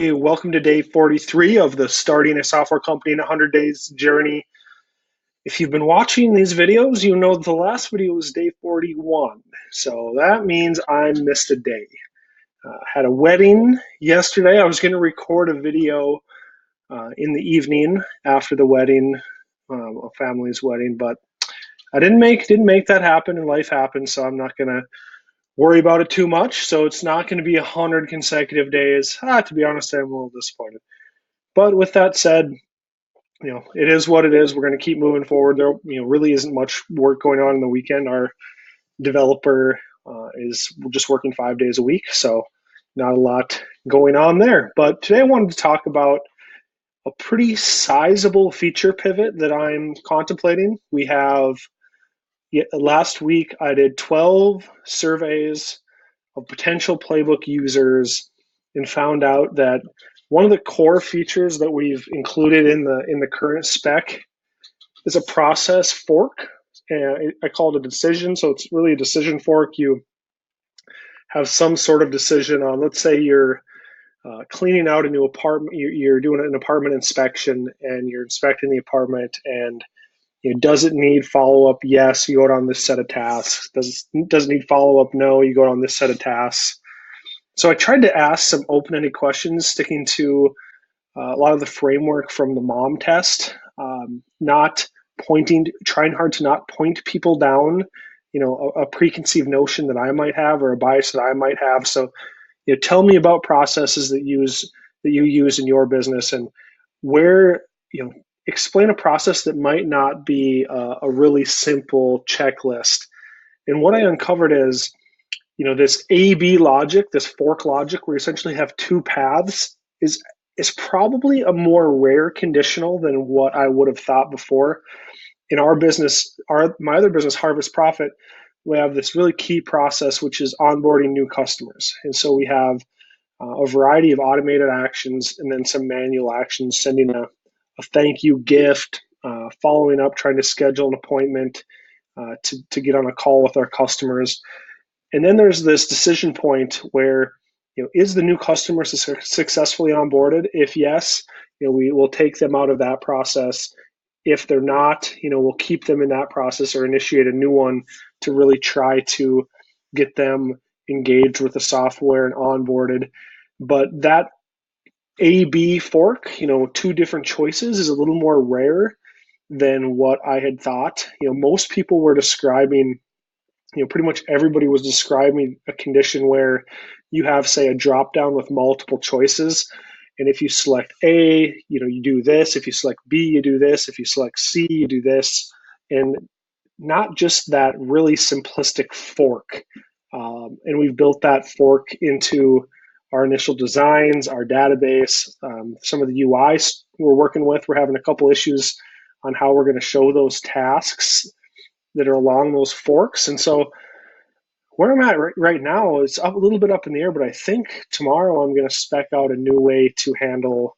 Hey, welcome to day 43 of the Starting a Software Company in 100 Days journey. If you've been watching these videos, you know that the last video was day 41. So that means I missed a day. Had a wedding yesterday. I was going to record a video in the evening after the wedding, a family's wedding, but I didn't make that happen, and life happened. So I'm not going to worry about it too much. So it's not going to be 100 consecutive days. To be honest, I'm a little disappointed. But with that said, it is what it is. We're going to keep moving forward. There, really isn't much work going on in the weekend. Our developer is just working 5 days a week, so not a lot going on there. But today I wanted to talk about a pretty sizable feature pivot that I'm contemplating. We have last week I did 12 surveys of potential Playbook users and found out that one of the core features that we've included in the current spec is a process fork. And I call it a decision, so it's really a decision fork. You have some sort of decision on, let's say you're cleaning out a new apartment, you're doing an apartment inspection, and you're inspecting the apartment, and does it need follow-up? Yes, you go down this set of tasks. Does it need follow-up? No, you go down this set of tasks. So I tried to ask some open-ended questions, sticking to a lot of the framework from the mom test, not trying hard to not point people down, a preconceived notion that I might have or a bias that I might have. So, tell me about processes that you use in your business, and where, explain a process that might not be a really simple checklist. And what I uncovered is, this A/B logic, this fork logic, where you essentially have two paths, is probably a more rare conditional than what I would have thought before. In our business, my other business, Harvest Profit, we have this really key process, which is onboarding new customers. And so we have a variety of automated actions and then some manual actions, sending a thank you gift, following up, trying to schedule an appointment to get on a call with our customers. And then there's this decision point where, is the new customer successfully onboarded? If yes, we will take them out of that process. If they're not, we'll keep them in that process or initiate a new one to really try to get them engaged with the software and onboarded. But that A/B fork, two different choices, is a little more rare than what I had thought. Most people were describing, pretty much everybody was describing a condition where you have, say, a drop down with multiple choices. And if you select A, you do this. If you select B, you do this. If you select C, you do this. And not just that really simplistic fork. And we've built that fork into our initial designs, our database, some of the UIs we're working with. We're having a couple issues on how we're going to show those tasks that are along those forks. And so where I'm at right now is a little bit up in the air, but I think tomorrow I'm going to spec out a new way to handle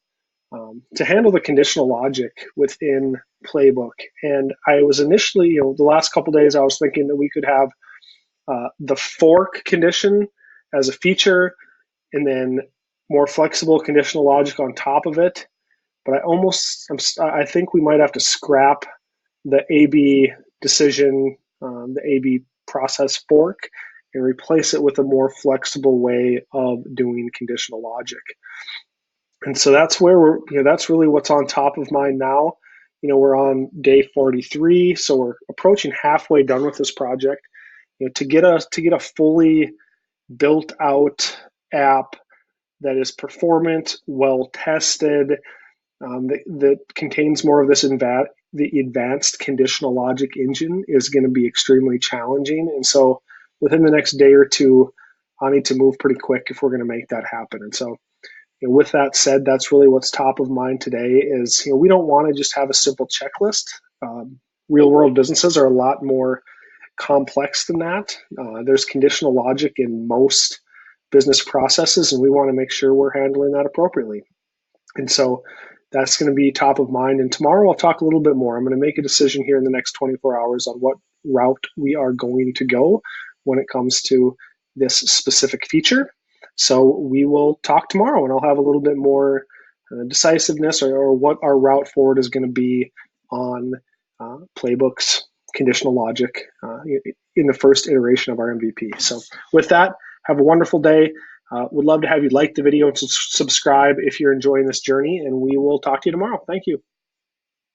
the conditional logic within Playbook. And I was initially, the last couple of days, I was thinking that we could have the fork condition as a feature, and then more flexible conditional logic on top of it. But I think we might have to scrap the A/B decision, the A/B process fork, and replace it with a more flexible way of doing conditional logic. And so that's where that's really what's on top of mind now. We're on day 43, so we're approaching halfway done with this project. To get a fully built out app that is performant, well tested, that contains more of this the advanced conditional logic engine, is going to be extremely challenging. And so within the next day or two, I need to move pretty quick if we're going to make that happen. And so, with that said, that's really what's top of mind today is, we don't want to just have a simple checklist. Real world businesses are a lot more complex than that. There's conditional logic in most business processes, and we want to make sure we're handling that appropriately. And so that's going to be top of mind. And tomorrow I'll talk a little bit more. I'm going to make a decision here in the next 24 hours on what route we are going to go when it comes to this specific feature. So we will talk tomorrow, and I'll have a little bit more decisiveness or what our route forward is going to be on Playbook's conditional logic in the first iteration of our MVP. So with that, have a wonderful day. Would love to have you like the video and subscribe if you're enjoying this journey, and we will talk to you tomorrow. Thank you.